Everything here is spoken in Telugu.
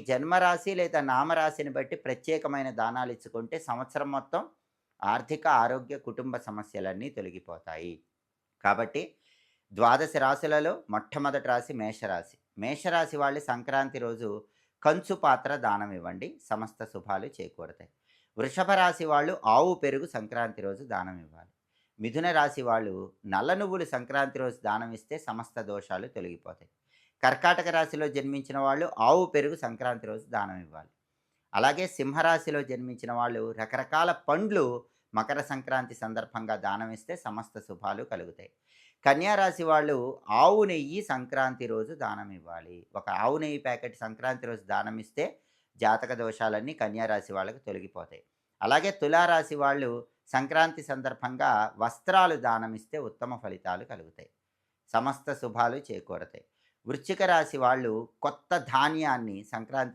జన్మరాశి లేదా నామరాశిని బట్టి ప్రత్యేకమైన దానాలు ఇచ్చుకుంటే సంవత్సరం మొత్తం ఆర్థిక, ఆరోగ్య, కుటుంబ సమస్యలన్నీ తొలగిపోతాయి. కాబట్టి ద్వాదశ రాశులలో మొట్టమొదటి రాశి మేషరాశి. మేషరాశి వాళ్ళు సంక్రాంతి రోజు కంచు పాత్ర దానం ఇవ్వండి. సమస్త శుభాలు చేకూరతాయి. వృషభ రాశి వాళ్ళు ఆవు పెరుగు సంక్రాంతి రోజు దానం ఇవ్వాలి. మిథున రాశి వాళ్ళు నల్ల నువ్వులు సంక్రాంతి రోజు దానం ఇస్తే సమస్త దోషాలు తొలగిపోతాయి. కర్కాటక రాశిలో జన్మించిన వాళ్ళు ఆవు పెరుగు సంక్రాంతి రోజు దానం ఇవ్వాలి. అలాగే సింహరాశిలో జన్మించిన వాళ్ళు రకరకాల పండ్లు మకర సంక్రాంతి సందర్భంగా దానం ఇస్తే సమస్త శుభాలు కలుగుతాయి. కన్యా రాశి వాళ్ళు ఆవు నెయ్యి సంక్రాంతి రోజు దానం ఇవ్వాలి. ఒక ఆవు నెయ్యి ప్యాకెట్ సంక్రాంతి రోజు దానం ఇస్తే జాతక దోషాలన్నీ కన్యా రాశి వాళ్ళకి తొలగిపోతాయి. అలాగే తులారాశి వాళ్ళు సంక్రాంతి సందర్భంగా వస్త్రాలు దానం ఇస్తే ఉత్తమ ఫలితాలు కలుగుతాయి. సమస్త శుభాలు చేకూరతాయి. వృశ్చిక రాశి వాళ్ళు కొత్త ధాన్యాన్ని సంక్రాంతి